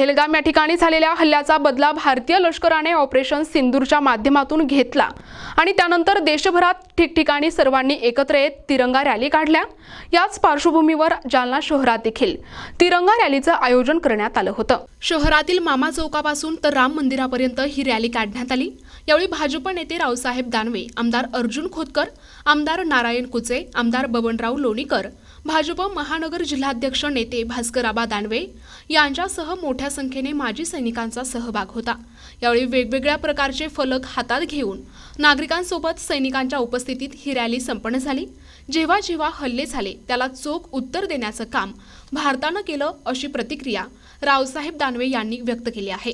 पहलगाम या ठिकाणी झालेल्या हल्ल्याचा बदला भारतीय लष्कराने ऑपरेशन सिंदूरच्या माध्यमातून घेतला आणि त्यानंतर देशभरात ठिकठिकाणी सर्वांनी एकत्र येत तिरंगा रॅली काढल्या। याच पार्श्वभूमीवर जालना शहरात देखील तिरंगा रॅलीचं आयोजन करण्यात आलं होतं। शहरातील मामा चौकापासून तर राम मंदिरापर्यंत ही रॅली काढण्यात आली। यावेळी भाजप नेते रावसाहेब दानवे, आमदार अर्जुन खोतकर, आमदार नारायण कुचे, आमदार बबनराव लोणीकर, भाजप महानगर जिल्हाध्यक्ष नेते भास्करआबा दानवे यांच्यासह मोठ्या संख्येने माजी सैनिकांचा सहभाग होता। यावेळी वेगवेगळ्या प्रकारचे फलक हातात घेऊन नागरिकांसोबत सैनिकांच्या उपस्थितीत ही रॅली संपन्न झाली। जेव्हा जेव्हा हल्ले झाले त्याला चोख उत्तर देण्याचं काम भारतानं केलं अशी प्रतिक्रिया रावसाहेब दानवे यांनी व्यक्त केली आहे।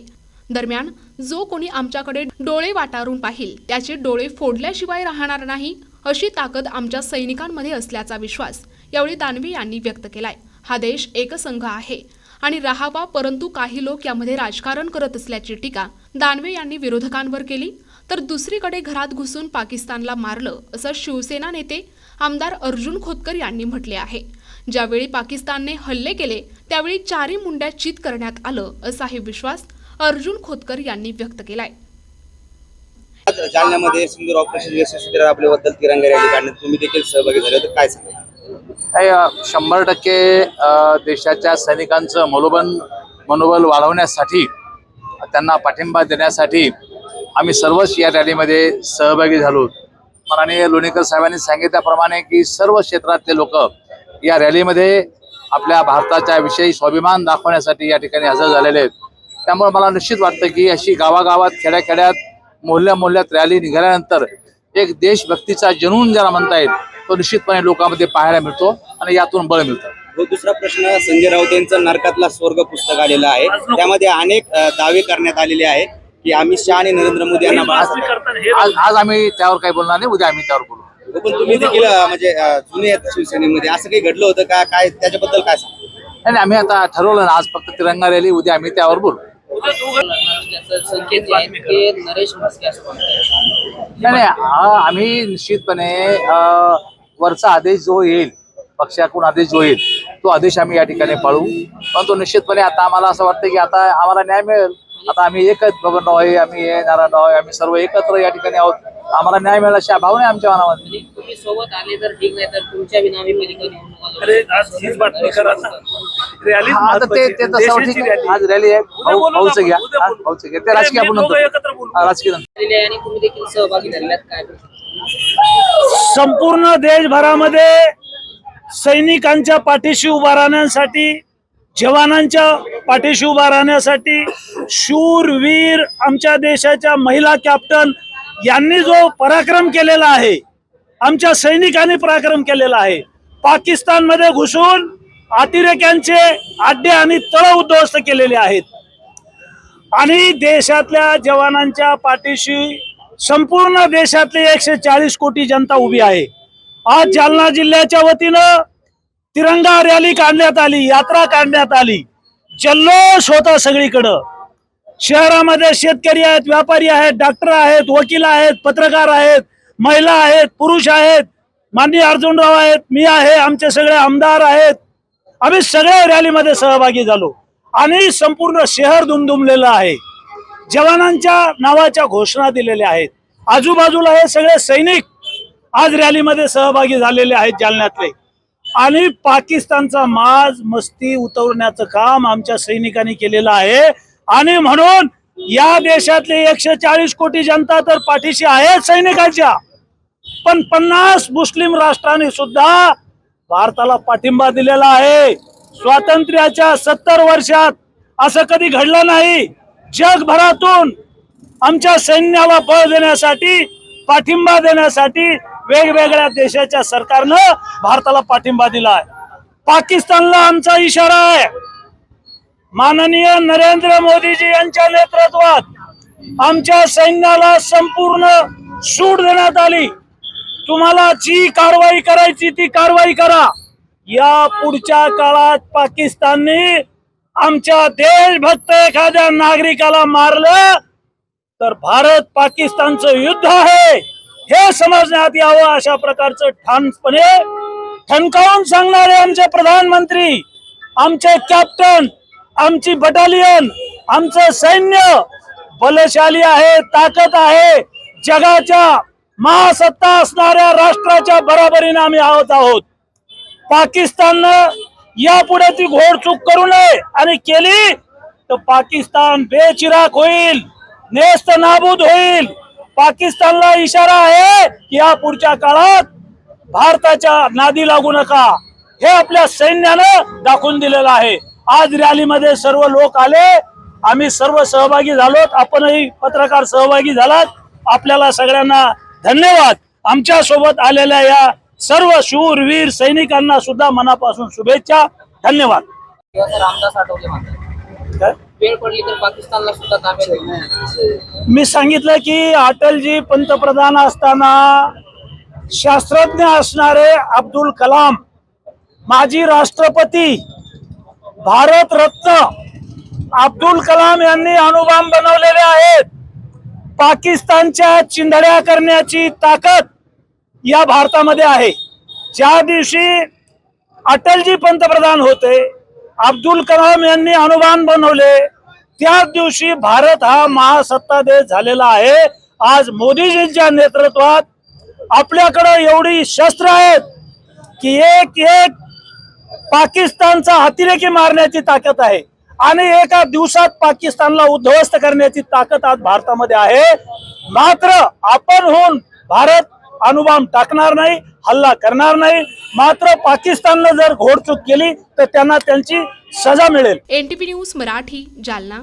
दरम्यान जो कोणी आमच्याकडे डोळे वाटारून पाहिल त्याचे डोळे फोडल्याशिवाय राहणार नाही अशी ताकद आमच्या सैनिकांमध्ये असल्याचा विश्वास यावेळी दानवे यांनी व्यक्त केलाय। हा देश एकसंघ आहे आणि राहावा, परंतु काही लोक यामध्ये राजकारण करत असल्याची टीका दानवे यांनी विरोधकांवर केली। तर दुसरीकडे घरात घुसून पाकिस्तानला मारलं असं शिवसेना नेते आमदार अर्जुन खोतकर यांनी म्हटले आहे। ज्यावेळी पाकिस्तानने हल्ले केले त्यावेळी चारी मुंड्या चित करण्यात आलं असाही विश्वास अर्जुन खोतकर यांनी व्यक्त केलाय। जालन्यामध्ये सिंदूर ऑपरेशन यशस्वी राबवल्याबद्दल तिरंगा रॅली काढण्यात तुम्ही देखील सहभागी झाले होते, काय सांगाल? 100% देशाच्या सैनिकांचं मनोबल वाढवण्यासाठी, त्यांना पाठिंबा देण्यासाठी आम्ही सर्वच या रॅलीमध्ये सहभागी झालो। माननीय लोणीकर साहेबांनी सांगितल्याप्रमाणे की सर्व क्षेत्रातले लोक या रॅलीमध्ये आपल्या भारताच्या विषयी स्वाभिमान दाखवण्यासाठी या ठिकाणी हजर झालेले आहेत। त्यामुळे मला निश्चित वाटतं की अशी गावागावात, खेड्याखेड्यात, मोहल्ल्यात रॅली निघाल्यानंतर एक देशभक्तीचा जनून ज्याला म्हणता येईल तो निश्चितपणे लोकांमध्ये पाहायला मिळतो आणि यातून बळ मिळतं। दुसरा प्रश्न, संजय राऊत यांचं नरकातला स्वर्ग पुस्तक आलेलं आहे, त्यामध्ये अनेक दावे करण्यात आलेले आहेत की अमित शहा आणि नरेंद्र मोदी यांना आज आम्ही त्यावर काही बोलणार नाही, उद्या आम्ही त्यावर बोलू। पण तुम्ही देखील म्हणजे जुने आहेत शिवसेनेमध्ये, असं काही घडलं होतं का, काय त्याच्याबद्दल काय सांगा? नाही, आम्ही आता ठरवलं ना, आज फक्त तिरंगा रॅली, उद्या आम्ही त्यावर बोलू। नाही, आम्ही निश्चितपणे वरचा आदेश जो येईल, पक्षाकडून आदेश जो येईल तो आदेश आम्ही या ठिकाणी पाळू। पण तो निश्चितपणे आता आम्हाला असं वाटतं की आता आम्हाला न्याय मिळेल। आता आम्ही एकच बबनराव आहे, आम्ही नारायणराव आहे, आम्ही सर्व एकत्र या ठिकाणी आहोत। आम्हाला न्याय मिळेल अशी भावना आहे आमच्या मनामध्ये। तुम्ही सोबत आले तर ठीक, नाही तर तुमच्या बिनामी आता ते तसं ठीक आहे। आज रॅली आहे, भाऊचं घ्या, भाऊचं घ्या, ते राजकीय आपण नंतर राजकीय आणि तुम्ही देखील सहभागी झालेलात, काय संपूर्ण देशभरामध्ये सैनिकांच्या पाठीशी उभा राहण्यासाठी, जवानांच्या पाठीशी उभा राहण्यासाठी शूरवीर आमच्या देशाच्या महिला कॅप्टन यांनी जो पराक्रम केलेला आहे, आमच्या सैनिकांनी पराक्रम केलेला आहे। पाकिस्तानमध्ये घुसून अतिरेक्यांचे अड्डे आणि तळ उद्ध्वस्त केलेले आहेत आणि देशातल्या जवानांच्या पाठीशी संपूर्ण देशातली 140 कोटी जनता उभी आहे। आज जालना जिल्ह्याच्या वतीनं तिरंगा रॅली काढण्यात आली, यात्रा काढण्यात आली, जल्लोष होता सगळीकडं। शहरामध्ये शेतकरी आहेत, व्यापारी आहेत, डॉक्टर आहेत, वकील आहेत, पत्रकार आहेत, महिला आहेत, पुरुष आहेत, माननीय अर्जुनराव आहेत, मी आहे, आमचे सगळे आमदार आहेत। आम्ही सगळे रॅलीमध्ये सहभागी झालो आणि संपूर्ण शहर दुमदुमलेलं आहे। जवानांच्या नावाच्या घोषणा दिलेल्या आहेत। आजूबाजूला हे सगळे सैनिक आज रॅलीमध्ये सहभागी झालेले आहेत जालन्यातले, आणि पाकिस्तानचा माज मस्ती उतरवण्याचं काम आमच्या सैनिकांनी केलेलं आहे। आणि म्हणून या देशातले 140 कोटी जनता तर पाठीशी आहे सैनिकांच्या, पण 50 मुस्लिम राष्ट्रांनी सुद्धा भारताला पाठिंबा दिलेला आहे। स्वातंत्र्याच्या 70 वर्षात असं कधी घडलं नाही। जगभरातून आमच्या सैन्याला बळ देण्यासाठी, पाठिंबा देण्यासाठी वेगवेगळ्या देशाच्या सरकारनं भारताला पाठिंबा दिलाय। पाकिस्तानला आमचा इशारा आहे। माननीय नरेंद्र मोदीजी यांच्या नेतृत्वात आमच्या सैन्याला संपूर्ण सूट देण्यात आली। तुम्हाला जी कारवाई करायची ती कारवाई करा। या पुढच्या काळात पाकिस्तानने आमच्या देशभक्त एखाद्या नागरिकाला मारलं तर भारत पाकिस्तानचं युद्ध आहे हे समजण्यात यावं, अशा प्रकारचं ठामपणे ठणकावून सांगणारे आमचे प्रधानमंत्री, आमचे कॅप्टन आमची बटालियन, आमचं सैन्य बलशाली आहे, ताकद आहे, जगाच्या महासत्ता असणाऱ्या राष्ट्राच्या बरोबरीने आम्ही आहोत. पाकिस्ताननं यापुढे ती घोडचूक करू नये, आणि केली तर पाकिस्तान बेचिराग होईल, नेस्त नाबूद होईल. पाकिस्तानला इशारा आहे की या पुढच्या काळात भारताच्या नादी लागू नका, हे आपल्या सैन्यानं दाखवून दिलेलं आहे. आज रॅलीमध्ये सर्व लोक आले, आम्ही सर्व सहभागी झालोत, आपणही पत्रकार सहभागी झालात. आपल्याला सगळ्यांना धन्यवाद. आमच्या सोबत आलेल्या या सर्व शूरवीर सैनिकांना सुद्धा मनापासून शुभेच्छा. धन्यवाद. रामदास आठवले म्हणतात वेळ पडली तर पाकिस्तानला सुद्धा ताब्यात घेऊ. मी सांगितलं की अटलजी पंतप्रधान असताना शास्त्रज्ञ असणारे अब्दुल कलाम, माजी राष्ट्रपती, भारत रत्न अब्दुल कलाम यांनी अणुबॉम्ब बनवलेले आहेत. पाकिस्तानच्या चिंधड्या करण्याची ताकद या भारतामध्ये आहे. ज्या दिवशी अटलजी पंतप्रधान होते, अब्दुल कलाम यांनी अणुबॉम्ब बनवले, त्याच दिवशी भारत हा महासत्ता देश झालेला आहे. आज मोदीजींच्या नेतृत्वात आपल्याकडे एवढी शस्त्र आहेत की एक एक पाकिस्तानचा अतिरेकी मारण्याची ताकद आहे, आणि एका दिवसात पाकिस्तानला उद्ध्वस्त करण्याची ताकद आज भारतामध्ये आहे. मात्र आपण होऊन भारत अणुबॉम्ब टाकणार नाही, हल्ला करणार नाही. मात्र पाकिस्ताननं जर घोडचूक केली तर त्यांना त्यांची सजा मिळेल. NTP news Marathi, Jalna.